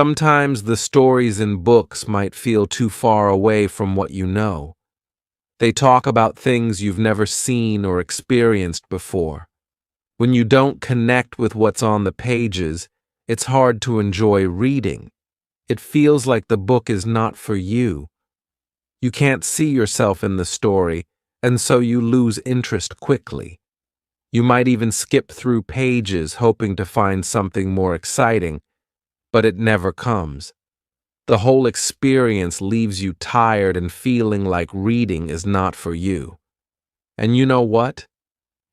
Sometimes the stories in books might feel too far away from what you know. They talk about things you've never seen or experienced before. When you don't connect with what's on the pages, it's hard to enjoy reading. It feels like the book is not for you. You can't see yourself in the story, and so you lose interest quickly. You might even skip through pages hoping to find something more exciting, but it never comes. The whole experience leaves you tired and feeling like reading is not for you. And you know what?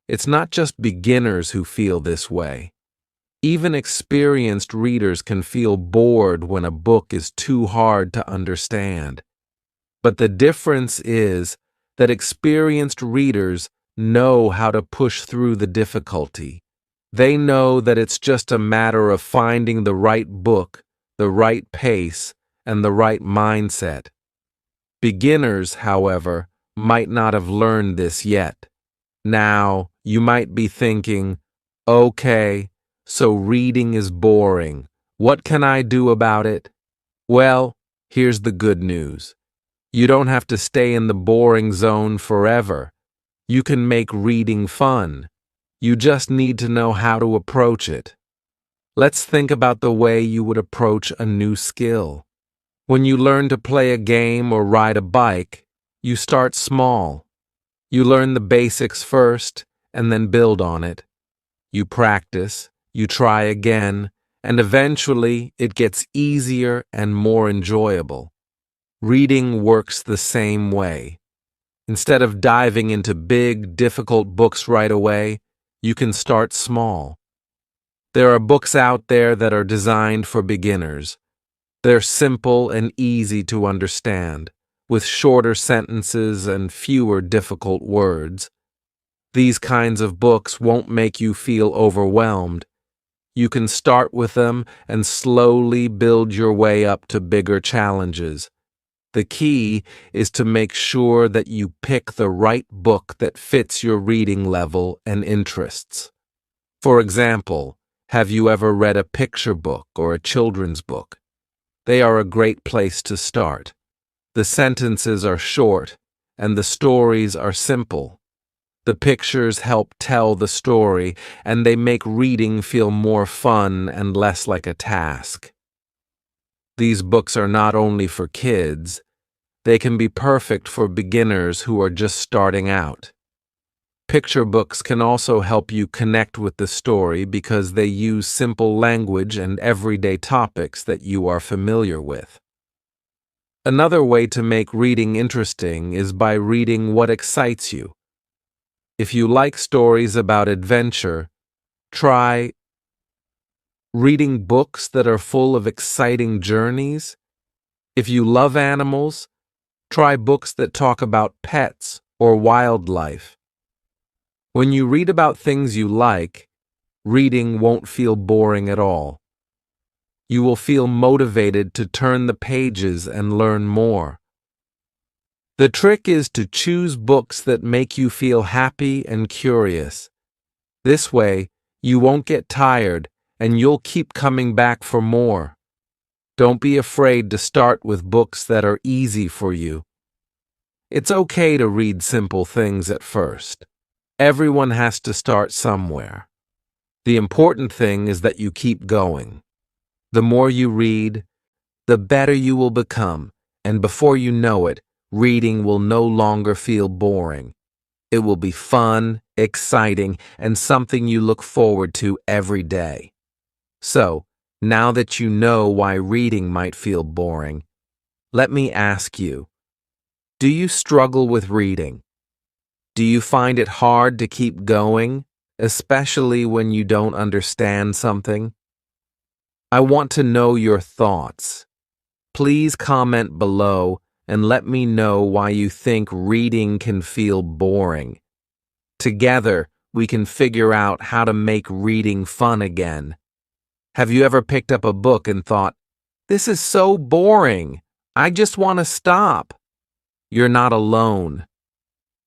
It's not just beginners who feel this way. Even experienced readers can feel bored when a book is too hard to understand. But the difference is that experienced readers know how to push through the difficulty. They know that it's just a matter of finding the right book, the right pace, and the right mindset. Beginners, however, might not have learned this yet. Now, you might be thinking, okay, so reading is boring. What can I do about it? Well, here's the good news. You don't have to stay in the boring zone forever. You can make reading fun. You just need to know how to approach it. Let's think about the way you would approach a new skill. When you learn to play a game or ride a bike, you start small. You learn the basics first and then build on it. You practice, you try again, and eventually it gets easier and more enjoyable. Reading works the same way. Instead of diving into big, difficult books right away, you can start small. There are books out there that are designed for beginners. They're simple and easy to understand, with shorter sentences and fewer difficult words. These kinds of books won't make you feel overwhelmed. You can start with them and slowly build your way up to bigger challenges. The key is to make sure that you pick the right book that fits your reading level and interests. For example, have you ever read a picture book or a children's book? They are a great place to start. The sentences are short, and the stories are simple. The pictures help tell the story, and they make reading feel more fun and less like a task. These books are not only for kids, they can be perfect for beginners who are just starting out. Picture books can also help you connect with the story because they use simple language and everyday topics that you are familiar with. Another way to make reading interesting is by reading what excites you. If you like stories about adventure, try reading books that are full of exciting journeys. If you love animals, try books that talk about pets or wildlife. When you read about things you like, reading won't feel boring at all. You will feel motivated to turn the pages and learn more. The trick is to choose books that make you feel happy and curious. This way, you won't get tired and you'll keep coming back for more. Don't be afraid to start with books that are easy for you. It's okay to read simple things at first. Everyone has to start somewhere. The important thing is that you keep going. The more you read, the better you will become, and before you know it, reading will no longer feel boring. It will be fun, exciting, and something you look forward to every day. So, now that you know why reading might feel boring, let me ask you, do you struggle with reading? Do you find it hard to keep going, especially when you don't understand something? I want to know your thoughts. Please comment below and let me know why you think reading can feel boring. Together, we can figure out how to make reading fun again. Have you ever picked up a book and thought, "This is so boring. I just want to stop"? You're not alone.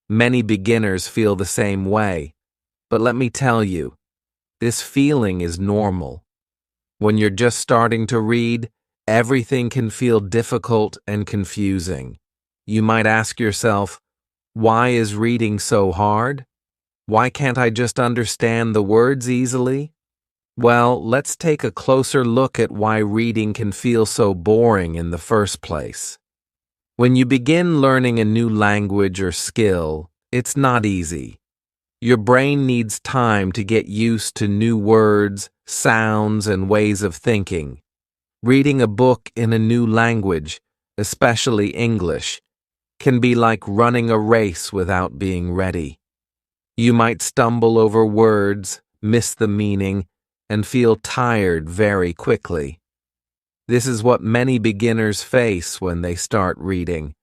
Many beginners feel the same way, but let me tell you, this feeling is normal. When you're just starting to read, Everything can feel difficult and confusing. You might ask yourself, why is reading so hard? Why can't I just understand the words easily? Well, let's take a closer look at why reading can feel so boring in the first place. When you begin learning a new language or skill, it's not easy. Your brain needs time to get used to new words, sounds, and ways of thinking. Reading a book in a new language, especially English, can be like running a race without being ready. You might stumble over words, miss the meaning, and feel tired very quickly. This is what many beginners face when they start reading.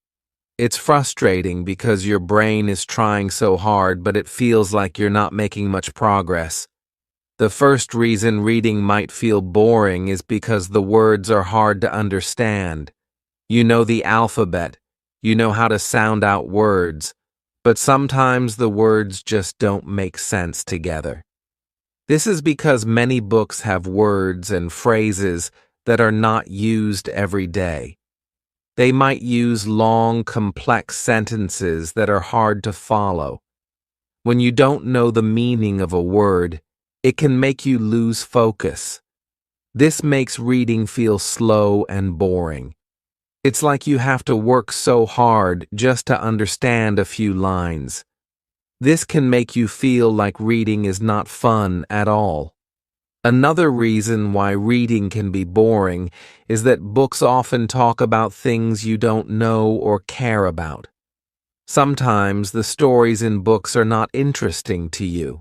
It's frustrating because your brain is trying so hard, but it feels like you're not making much progress. The first reason reading might feel boring is because the words are hard to understand. You know the alphabet, you know how to sound out words, but sometimes the words just don't make sense together. This is because many books have words and phrases that are not used every day. They might use long, complex sentences that are hard to follow. When you don't know the meaning of a word, it can make you lose focus. This makes reading feel slow and boring. It's like you have to work so hard just to understand a few lines. This can make you feel like reading is not fun at all. Another reason why reading can be boring is that books often talk about things you don't know or care about. Sometimes the stories in books are not interesting to you.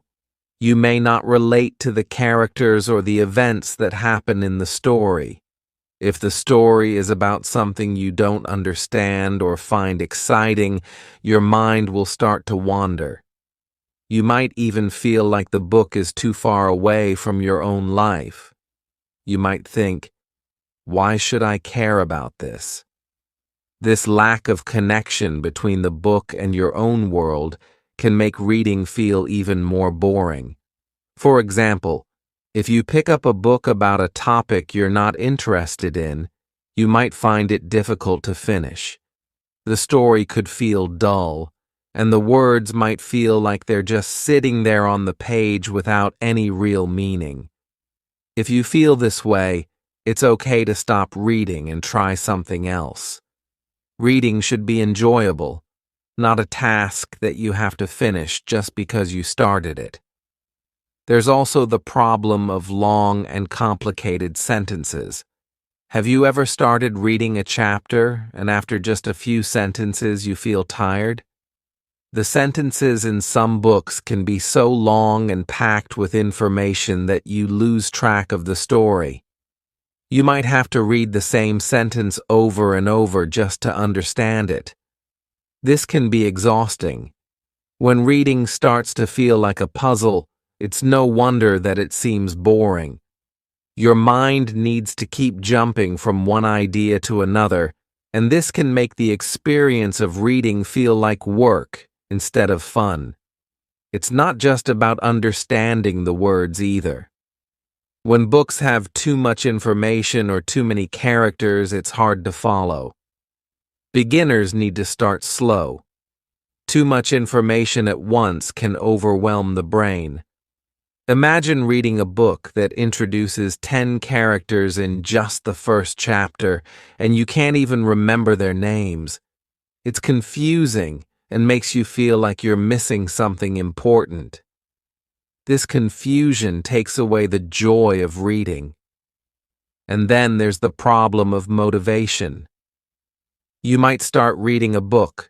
You may not relate to the characters or the events that happen in the story. If the story is about something you don't understand or find exciting, your mind will start to wander. You might even feel like the book is too far away from your own life. You might think, why should I care about this? This lack of connection between the book and your own world can make reading feel even more boring. For example, if you pick up a book about a topic you're not interested in, you might find it difficult to finish. The story could feel dull, and the words might feel like they're just sitting there on the page without any real meaning. If you feel this way, it's okay to stop reading and try something else. Reading should be enjoyable, not a task that you have to finish just because you started it. There's also the problem of long and complicated sentences. Have you ever started reading a chapter and after just a few sentences you feel tired? The sentences in some books can be so long and packed with information that you lose track of the story. You might have to read the same sentence over and over just to understand it. This can be exhausting. When reading starts to feel like a puzzle, it's no wonder that it seems boring. Your mind needs to keep jumping from one idea to another, and this can make the experience of reading feel like work instead of fun. It's not just about understanding the words either. When books have too much information or too many characters, it's hard to follow. Beginners need to start slow. Too much information at once can overwhelm the brain. Imagine reading a book that introduces 10 characters in just the first chapter, and you can't even remember their names. It's confusing and makes you feel like you're missing something important. This confusion takes away the joy of reading. And then there's the problem of motivation. You might start reading a book,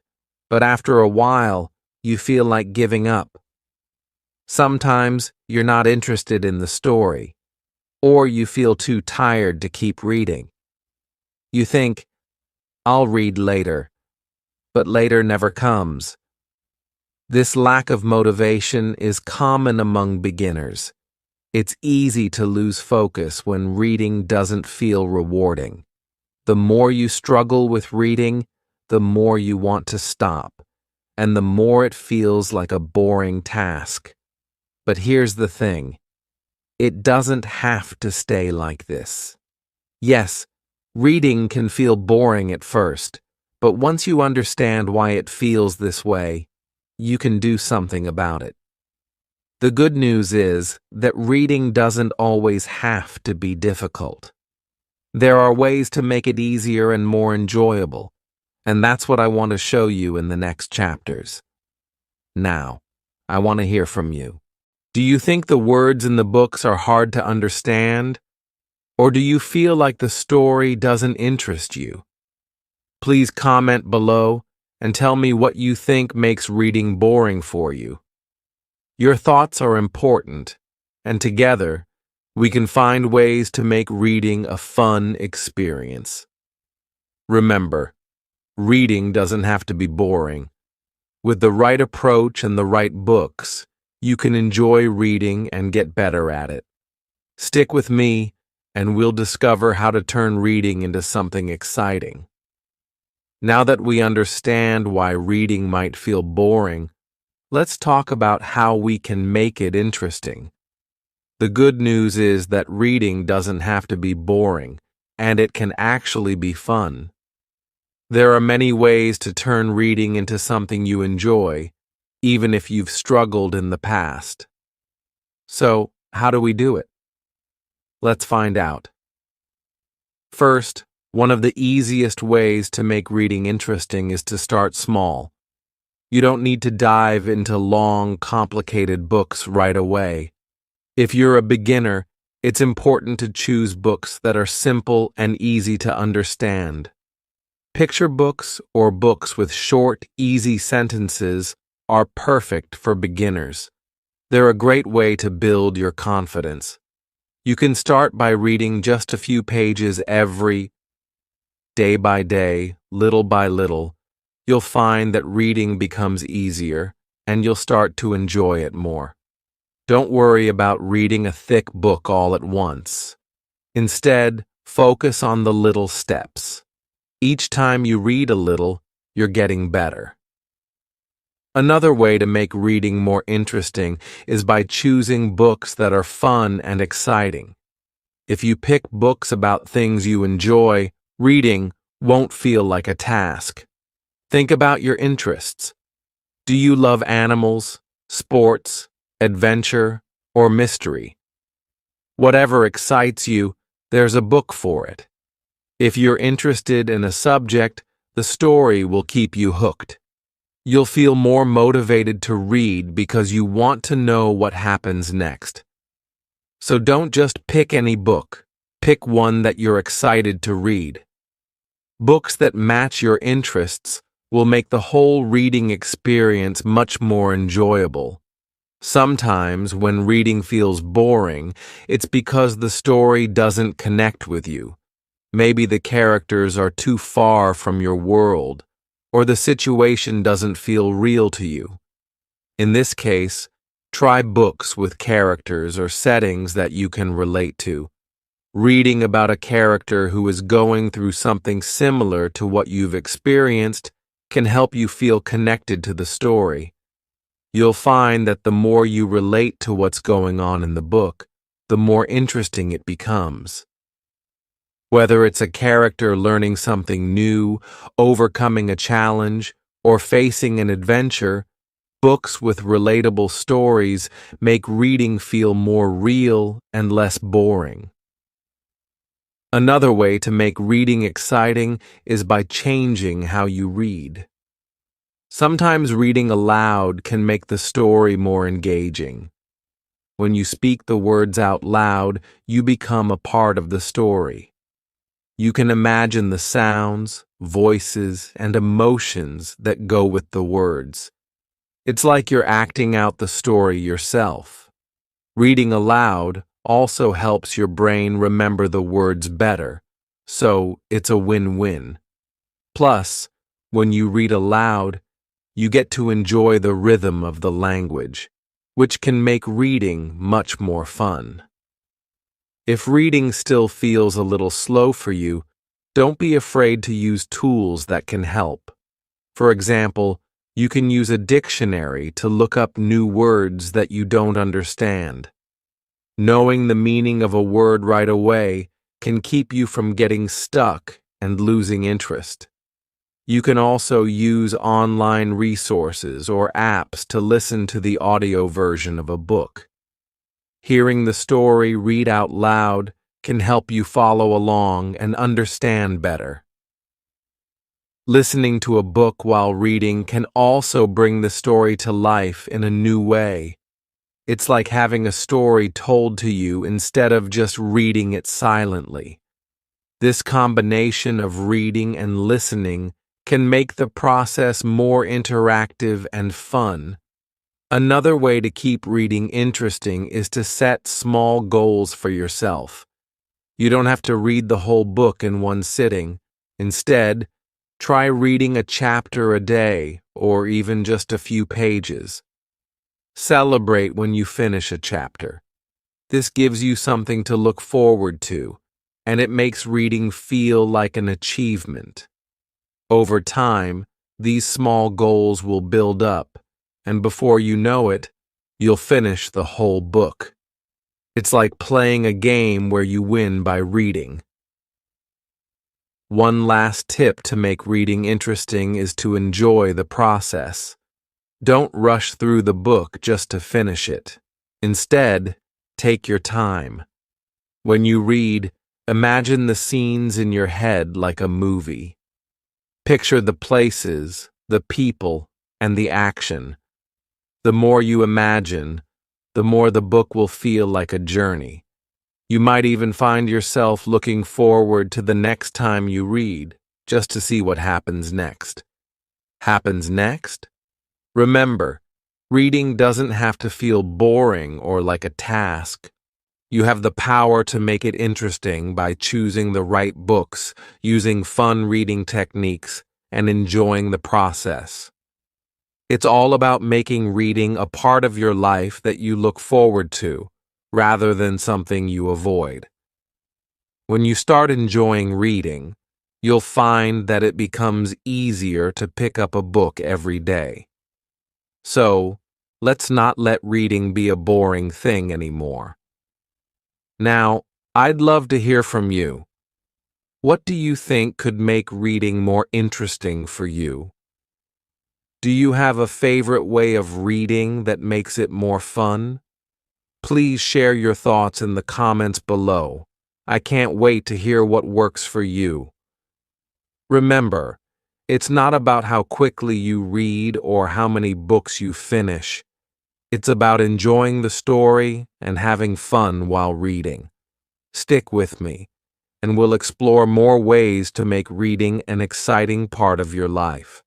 but after a while, you feel like giving up. Sometimes you're not interested in the story, or you feel too tired to keep reading. You think, I'll read later, but later never comes. This lack of motivation is common among beginners. It's easy to lose focus when reading doesn't feel rewarding. The more you struggle with reading, the more you want to stop, and the more it feels like a boring task. But here's the thing. It doesn't have to stay like this. Yes, Reading can feel boring at first, but once you understand why it feels this way, you can do something about it. The good news is that reading doesn't always have to be difficult. There are ways to make it easier and more enjoyable, and that's what I want to show you in the next chapters. Now, I want to hear from you. Do you think the words in the books are hard to understand? Or do you feel like the story doesn't interest you? Please comment below and tell me what you think makes reading boring for you. Your thoughts are important, and together, we can find ways to make reading a fun experience. Remember, reading doesn't have to be boring. With the right approach and the right books, you can enjoy reading and get better at it. Stick with me, and we'll discover how to turn reading into something exciting. Now that we understand why reading might feel boring, let's talk about how we can make it interesting. The good news is that reading doesn't have to be boring, and it can actually be fun. There are many ways to turn reading into something you enjoy, even if you've struggled in the past. So, how do we do it? Let's find out. First, one of the easiest ways to make reading interesting is to start small. You don't need to dive into long, complicated books right away. If you're a beginner, it's important to choose books that are simple and easy to understand. Picture books or books with short, easy sentences are perfect for beginners. They're a great way to build your confidence. You can start by reading just a few pages every day by day, little by little. You'll find that reading becomes easier, and you'll start to enjoy it more. Don't worry about reading a thick book all at once. Instead, focus on the little steps. Each time you read a little, you're getting better. Another way to make reading more interesting is by choosing books that are fun and exciting. If you pick books about things you enjoy, reading won't feel like a task. Think about your interests. Do you love animals, sports, adventure, or mystery? Whatever excites you, there's a book for it. If you're interested in a subject, the story will keep you hooked. You'll feel more motivated to read because you want to know what happens next. So don't just pick any book. Pick one that you're excited to read. Books that match your interests will make the whole reading experience much more enjoyable. Sometimes, when reading feels boring, it's because the story doesn't connect with you. Maybe the characters are too far from your world, or the situation doesn't feel real to you. In this case, try books with characters or settings that you can relate to. Reading about a character who is going through something similar to what you've experienced can help you feel connected to the story. You'll find that the more you relate to what's going on in the book, the more interesting it becomes. Whether it's a character learning something new, overcoming a challenge, or facing an adventure, books with relatable stories make reading feel more real and less boring. Another way to make reading exciting is by changing how you read. Sometimes reading aloud can make the story more engaging. When you speak the words out loud, you become a part of the story. You can imagine the sounds, voices, and emotions that go with the words. It's like you're acting out the story yourself. Reading aloud also helps your brain remember the words better, so it's a win-win. Plus, when you read aloud, you get to enjoy the rhythm of the language, which can make reading much more fun. If reading still feels a little slow for you, don't be afraid to use tools that can help. For example, you can use a dictionary to look up new words that you don't understand. Knowing the meaning of a word right away can keep you from getting stuck and losing interest. You can also use online resources or apps to listen to the audio version of a book. Hearing the story read out loud can help you follow along and understand better. Listening to a book while reading can also bring the story to life in a new way. It's like having a story told to you instead of just reading it silently. This combination of reading and listening can make the process more interactive and fun. Another way to keep reading interesting is to set small goals for yourself. You don't have to read the whole book in one sitting. Instead, try reading a chapter a day or even just a few pages. Celebrate when you finish a chapter. This gives you something to look forward to, and it makes reading feel like an achievement. Over time, these small goals will build up, and before you know it, you'll finish the whole book. It's like playing a game where you win by reading. One last tip to make reading interesting is to enjoy the process. Don't rush through the book just to finish it. Instead, take your time. When you read, imagine the scenes in your head like a movie. Picture the places, the people, and the action. The more you imagine, the more the book will feel like a journey. You might even find yourself looking forward to the next time you read, just to see what happens next. Happens next? Remember, reading doesn't have to feel boring or like a task. You have the power to make it interesting by choosing the right books, using fun reading techniques, and enjoying the process. It's all about making reading a part of your life that you look forward to, rather than something you avoid. When you start enjoying reading, you'll find that it becomes easier to pick up a book every day. So, let's not let reading be a boring thing anymore. Now, I'd love to hear from you. What do you think could make reading more interesting for you? Do you have a favorite way of reading that makes it more fun? Please share your thoughts in the comments below. I can't wait to hear what works for you. Remember, it's not about how quickly you read or how many books you finish. It's about enjoying the story and having fun while reading. Stick with me, and we'll explore more ways to make reading an exciting part of your life.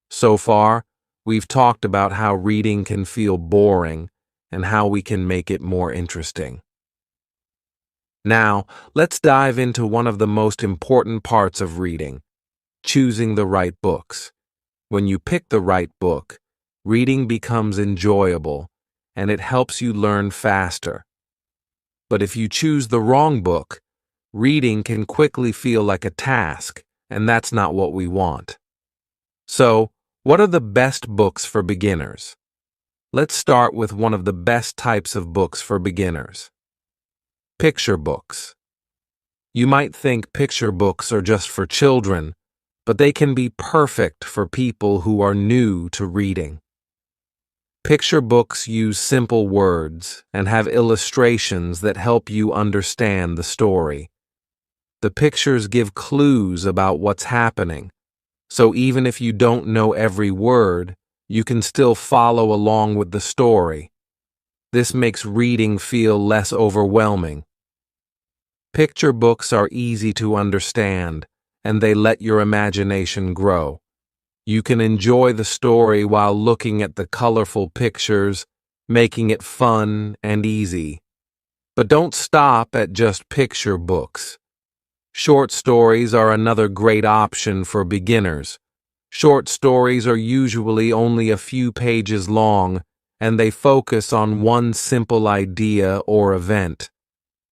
So far, we've talked about how reading can feel boring and how we can make it more interesting. Now, let's dive into one of the most important parts of reading, choosing the right books. When you pick the right book, reading becomes enjoyable, and it helps you learn faster. But if you choose the wrong book, reading can quickly feel like a task, and that's not what we want. So, what are the best books for beginners? Let's start with one of the best types of books for beginners. Picture books. You might think picture books are just for children, but they can be perfect for people who are new to reading. Picture books use simple words and have illustrations that help you understand the story. The pictures give clues about what's happening, so even if you don't know every word, you can still follow along with the story. This makes reading feel less overwhelming. Picture books are easy to understand, and they let your imagination grow. You can enjoy the story while looking at the colorful pictures, making it fun and easy. But don't stop at just picture books. Short stories are another great option for beginners. Short stories are usually only a few pages long, and they focus on one simple idea or event.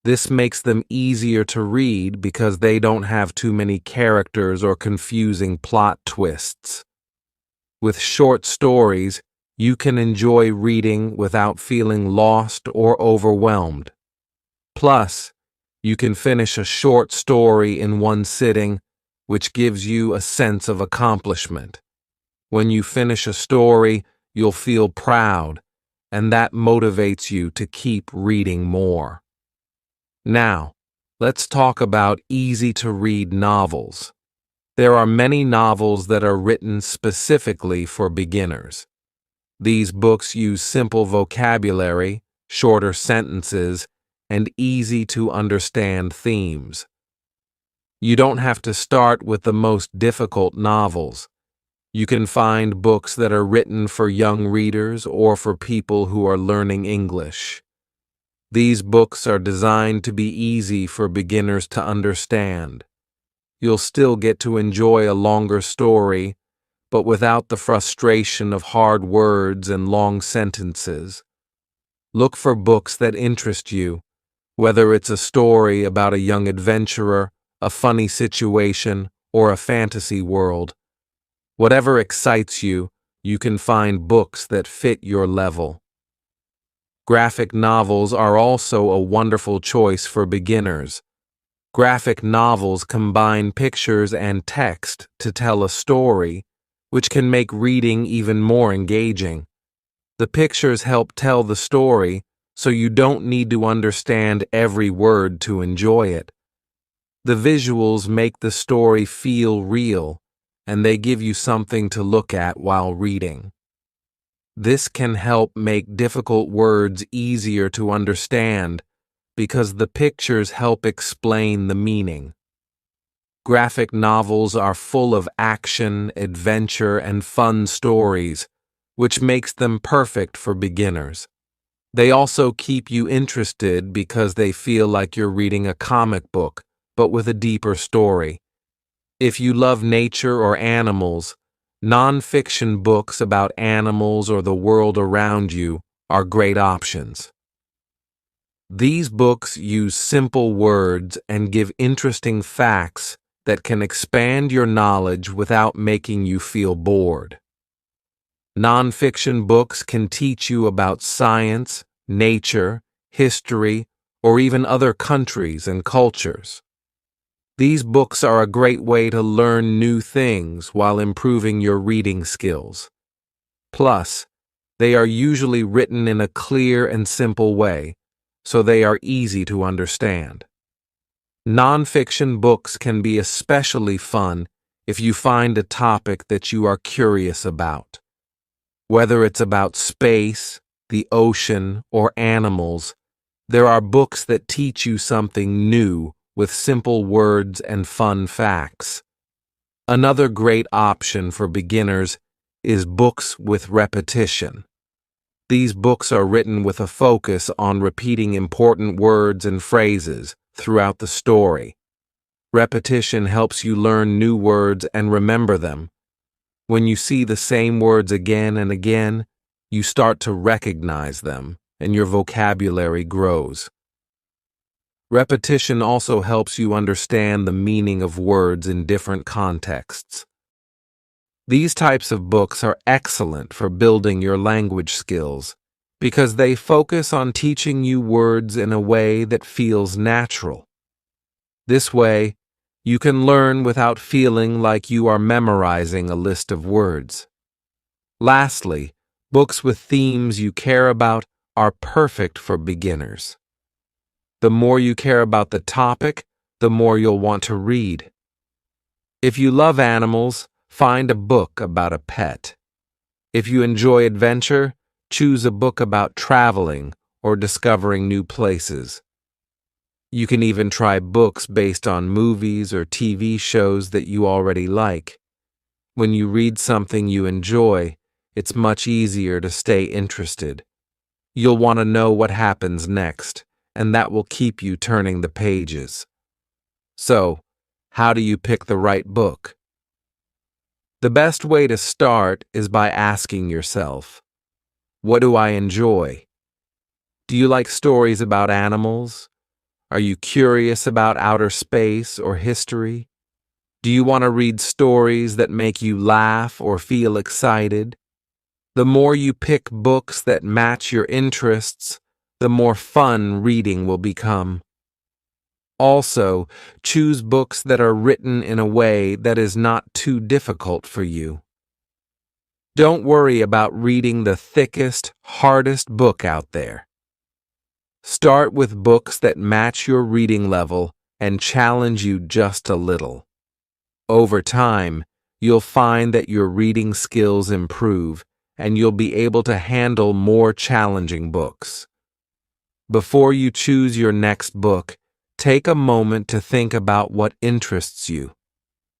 This makes them easier to read because they don't have too many characters or confusing plot twists. With short stories, you can enjoy reading without feeling lost or overwhelmed. Plus, You can finish a short story in one sitting, which gives you a sense of accomplishment. When you finish a story, you'll feel proud, and that motivates you to keep reading more. Now, let's talk about easy-to-read novels. There are many novels that are written specifically for beginners. These books use simple vocabulary, shorter sentences, and easy-to-understand themes. You don't have to start with the most difficult novels. You can find books that are written for young readers or for people who are learning English. These books are designed to be easy for beginners to understand. You'll still get to enjoy a longer story, but without the frustration of hard words and long sentences. Look for books that interest you, whether it's a story about a young adventurer, a funny situation, or a fantasy world. Whatever excites you, you can find books that fit your level. Graphic novels are also a wonderful choice for beginners. Graphic novels combine pictures and text to tell a story, which can make reading even more engaging. The pictures help tell the story, so you don't need to understand every word to enjoy it. The visuals make the story feel real, and they give you something to look at while reading. This can help make difficult words easier to understand because the pictures help explain the meaning. Graphic novels are full of action, adventure, and fun stories, which makes them perfect for beginners. They also keep you interested because they feel like you're reading a comic book, but with a deeper story. If you love nature or animals, non-fiction books about animals or the world around you are great options. These books use simple words and give interesting facts that can expand your knowledge without making you feel bored. Non-fiction books can teach you about science, nature, history, or even other countries and cultures. These books are a great way to learn new things while improving your reading skills. Plus, they are usually written in a clear and simple way, so they are easy to understand. Non-fiction books can be especially fun if you find a topic that you are curious about. Whether it's about space, the ocean, or animals, there are books that teach you something new with simple words and fun facts. Another great option for beginners is books with repetition. These books are written with a focus on repeating important words and phrases throughout the story. Repetition helps you learn new words and remember them. When you see the same words again and again, you start to recognize them, and your vocabulary grows. Repetition also helps you understand the meaning of words in different contexts. These types of books are excellent for building your language skills because they focus on teaching you words in a way that feels natural. This way, you can learn without feeling like you are memorizing a list of words. Lastly, books with themes you care about are perfect for beginners. The more you care about the topic, the more you'll want to read. If you love animals, find a book about a pet. If you enjoy adventure, choose a book about traveling or discovering new places. You can even try books based on movies or TV shows that you already like. When you read something you enjoy, it's much easier to stay interested. You'll want to know what happens next, and that will keep you turning the pages. So, how do you pick the right book? The best way to start is by asking yourself, what do I enjoy? Do you like stories about animals? Are you curious about outer space or history? Do you want to read stories that make you laugh or feel excited? The more you pick books that match your interests, the more fun reading will become. Also, choose books that are written in a way that is not too difficult for you. Don't worry about reading the thickest, hardest book out there. Start with books that match your reading level and challenge you just a little. Over time, you'll find that your reading skills improve and you'll be able to handle more challenging books. Before you choose your next book, take a moment to think about what interests you.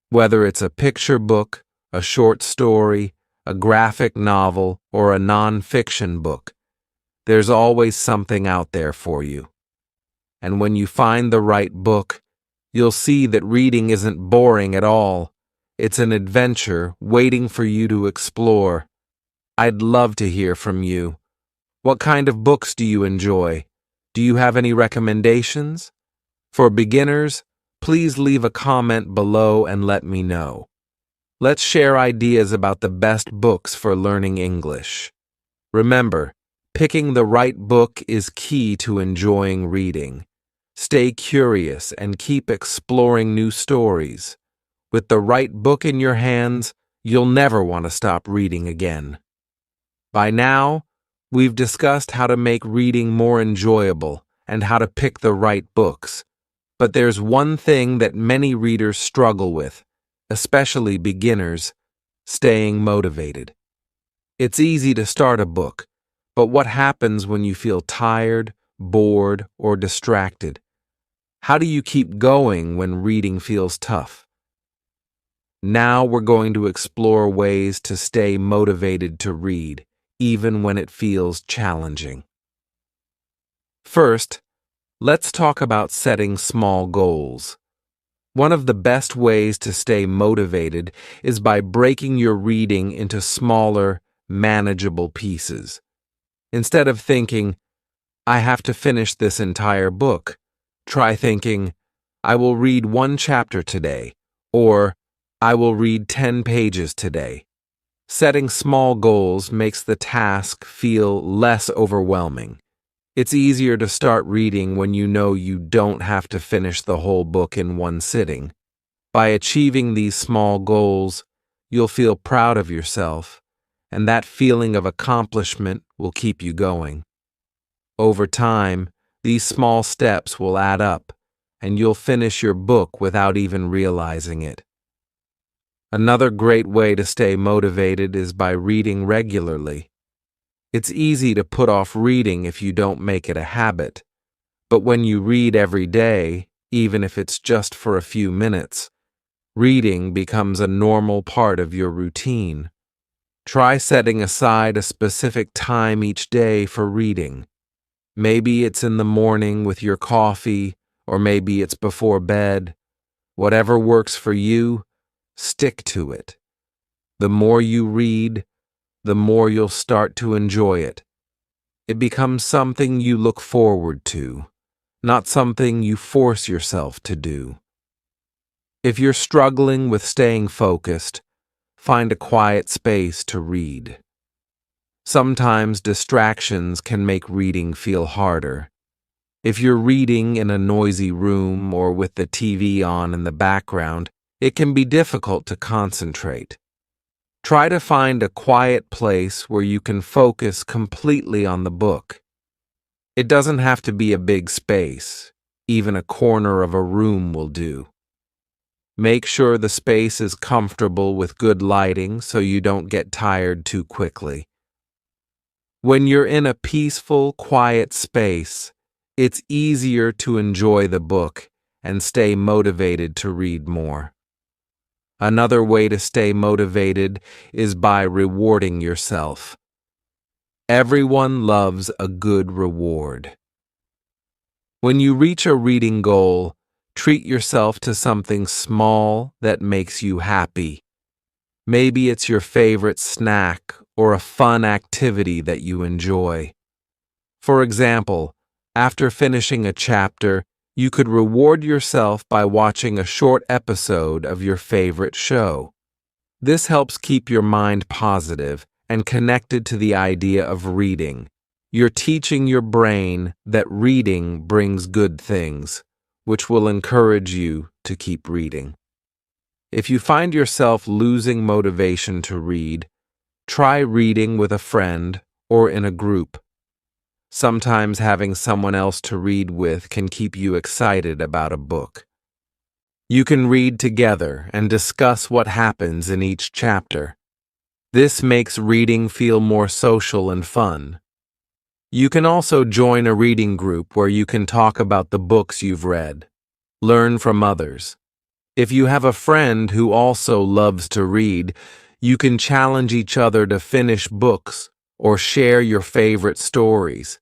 Whether it's a picture book, a short story, a graphic novel, or a non-fiction book, there's always something out there for you. And when you find the right book, you'll see that reading isn't boring at all. It's an adventure waiting for you to explore. I'd love to hear from you. What kind of books do you enjoy? Do you have any recommendations? For beginners, please leave a comment below and let me know. Let's share ideas about the best books for learning English. Remember, picking the right book is key to enjoying reading. Stay curious and keep exploring new stories. With the right book in your hands, you'll never want to stop reading again. By now, we've discussed how to make reading more enjoyable and how to pick the right books. But there's one thing that many readers struggle with, especially beginners: staying motivated. It's easy to start a book, but what happens when you feel tired, bored, or distracted? How do you keep going when reading feels tough? Now we're going to explore ways to stay motivated to read, even when it feels challenging. First, let's talk about setting small goals. One of the best ways to stay motivated is by breaking your reading into smaller, manageable pieces. Instead of thinking, I have to finish this entire book, try thinking, I will read 1 chapter today, or I will read 10 pages today. Setting small goals makes the task feel less overwhelming. It's easier to start reading when you know you don't have to finish the whole book in one sitting. By achieving these small goals, you'll feel proud of yourself, and that feeling of accomplishment will keep you going. Over time, these small steps will add up, and you'll finish your book without even realizing it. Another great way to stay motivated is by reading regularly. It's easy to put off reading if you don't make it a habit, but when you read every day, even if it's just for a few minutes, reading becomes a normal part of your routine. Try setting aside a specific time each day for reading. Maybe it's in the morning with your coffee, or maybe it's before bed. Whatever works for you, stick to it. The more you read, the more you'll start to enjoy it. It becomes something you look forward to, not something you force yourself to do. If you're struggling with staying focused, find a quiet space to read. Sometimes distractions can make reading feel harder. If you're reading in a noisy room or with the TV on in the background, it can be difficult to concentrate. Try to find a quiet place where you can focus completely on the book. It doesn't have to be a big space. Even a corner of a room will do. Make sure the space is comfortable with good lighting so you don't get tired too quickly. When you're in a peaceful, quiet space, it's easier to enjoy the book and stay motivated to read more. Another way to stay motivated is by rewarding yourself. Everyone loves a good reward. When you reach a reading goal, treat yourself to something small that makes you happy. Maybe it's your favorite snack or a fun activity that you enjoy. For example, after finishing a chapter, you could reward yourself by watching a short episode of your favorite show. This helps keep your mind positive and connected to the idea of reading. You're teaching your brain that reading brings good things, which will encourage you to keep reading. If you find yourself losing motivation to read, try reading with a friend or in a group. Sometimes having someone else to read with can keep you excited about a book. You can read together and discuss what happens in each chapter. This makes reading feel more social and fun. You can also join a reading group where you can talk about the books you've read. Learn from others. If you have a friend who also loves to read, you can challenge each other to finish books or share your favorite stories.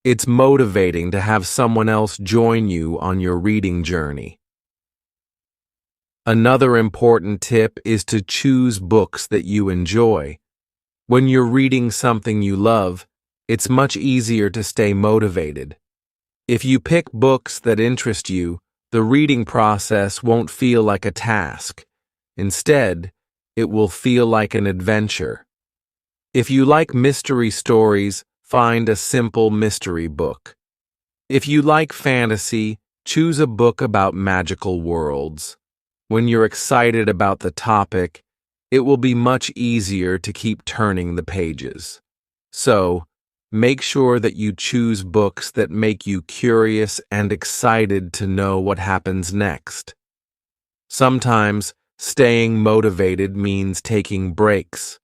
It's motivating to have someone else join you on your reading journey. Another important tip is to choose books that you enjoy. When you're reading something you love, it's much easier to stay motivated. If you pick books that interest you, the reading process won't feel like a task. Instead, it will feel like an adventure. If you like mystery stories, find a simple mystery book. If you like fantasy, choose a book about magical worlds. When you're excited about the topic, it will be much easier to keep turning the pages. So, make sure that you choose books that make you curious and excited to know what happens next. Sometimes, staying motivated means taking breaks.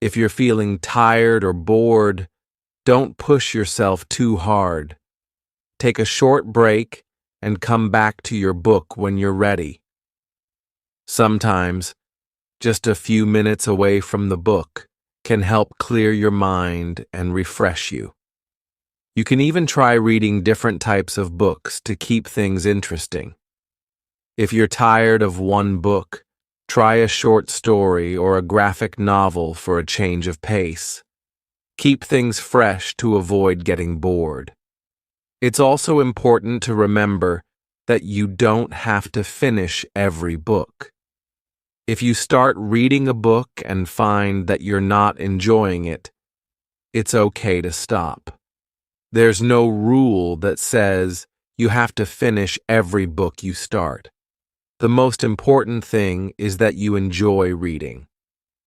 If you're feeling tired or bored, don't push yourself too hard. Take a short break and come back to your book when you're ready. Sometimes, just a few minutes away from the book can help clear your mind and refresh you. You can even try reading different types of books to keep things interesting. If you're tired of one book, try a short story or a graphic novel for a change of pace. Keep things fresh to avoid getting bored. It's also important to remember that you don't have to finish every book. If you start reading a book and find that you're not enjoying it, it's okay to stop. There's no rule that says you have to finish every book you start. The most important thing is that you enjoy reading.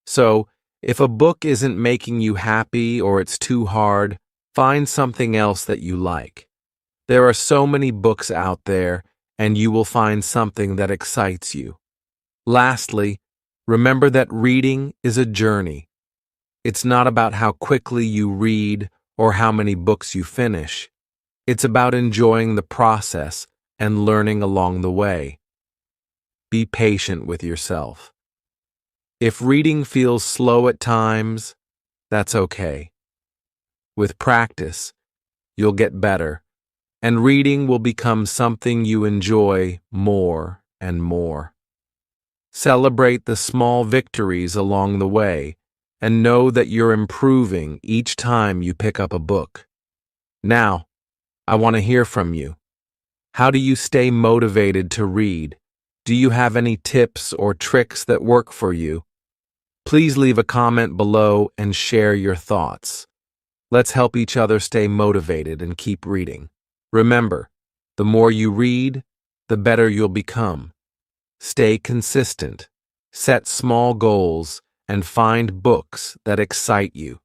So, if a book isn't making you happy or it's too hard, find something else that you like. There are so many books out there, and you will find something that excites you. Lastly, remember that reading is a journey. It's not about how quickly you read or how many books you finish. It's about enjoying the process and learning along the way. Be patient with yourself. If reading feels slow at times, that's okay. With practice, you'll get better, and reading will become something you enjoy more and more. Celebrate the small victories along the way, and know that you're improving each time you pick up a book. Now, I want to hear from you. How do you stay motivated to read? Do you have any tips or tricks that work for you? Please leave a comment below and share your thoughts. Let's help each other stay motivated and keep reading. Remember, the more you read, the better you'll become. Stay consistent, set small goals, and find books that excite you.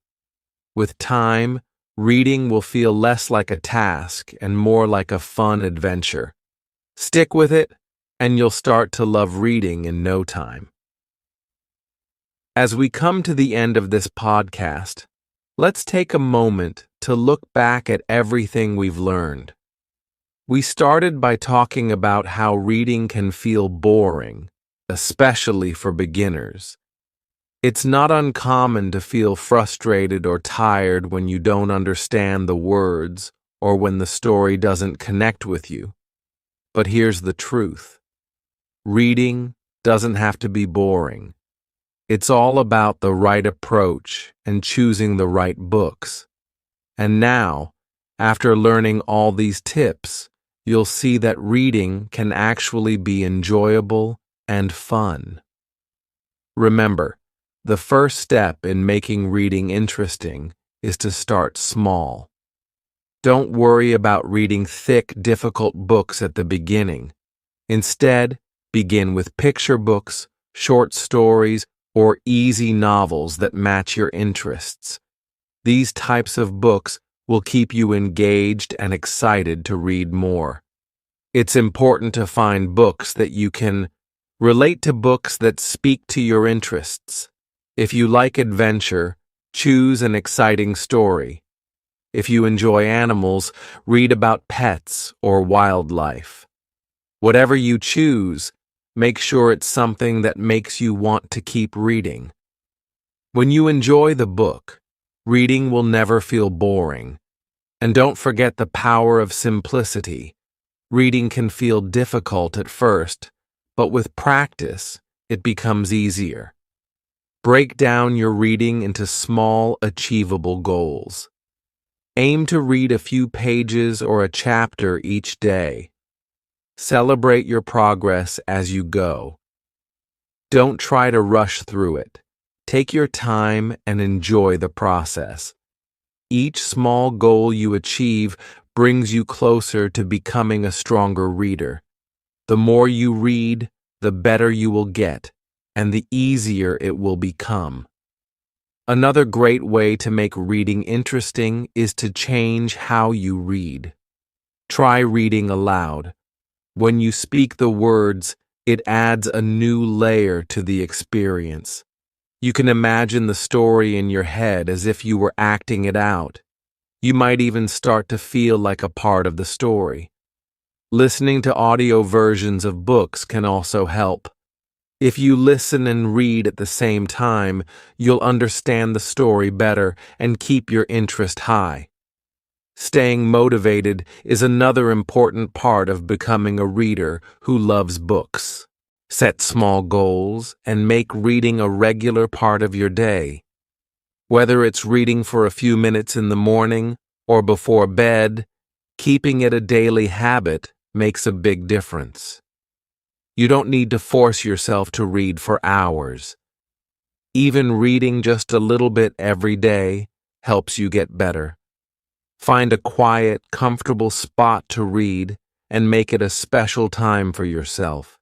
With time, reading will feel less like a task and more like a fun adventure. Stick with it, and you'll start to love reading in no time. As we come to the end of this podcast, let's take a moment to look back at everything we've learned. We started by talking about how reading can feel boring, especially for beginners. It's not uncommon to feel frustrated or tired when you don't understand the words or when the story doesn't connect with you. But here's the truth. Reading doesn't have to be boring. It's all about the right approach and choosing the right books. And now, after learning all these tips, you'll see that reading can actually be enjoyable and fun. Remember, the first step in making reading interesting is to start small. Don't worry about reading thick, difficult books at the beginning. Instead, begin with picture books, short stories, or easy novels that match your interests. These types of books will keep you engaged and excited to read more. It's important to find books that you can relate to, books that speak to your interests. If you like adventure, choose an exciting story. If you enjoy animals, read about pets or wildlife. Whatever you choose, make sure it's something that makes you want to keep reading. When you enjoy the book, reading will never feel boring. And don't forget the power of simplicity. Reading can feel difficult at first, but with practice, it becomes easier. Break down your reading into small, achievable goals. Aim to read a few pages or a chapter each day. Celebrate your progress as you go. Don't try to rush through it. Take your time and enjoy the process. Each small goal you achieve brings you closer to becoming a stronger reader. The more you read, the better you will get, and the easier it will become. Another great way to make reading interesting is to change how you read. Try reading aloud. When you speak the words, it adds a new layer to the experience. You can imagine the story in your head as if you were acting it out. You might even start to feel like a part of the story. Listening to audio versions of books can also help. If you listen and read at the same time, you'll understand the story better and keep your interest high. Staying motivated is another important part of becoming a reader who loves books. Set small goals and make reading a regular part of your day. Whether it's reading for a few minutes in the morning or before bed, keeping it a daily habit makes a big difference. You don't need to force yourself to read for hours. Even reading just a little bit every day helps you get better. Find a quiet, comfortable spot to read and make it a special time for yourself.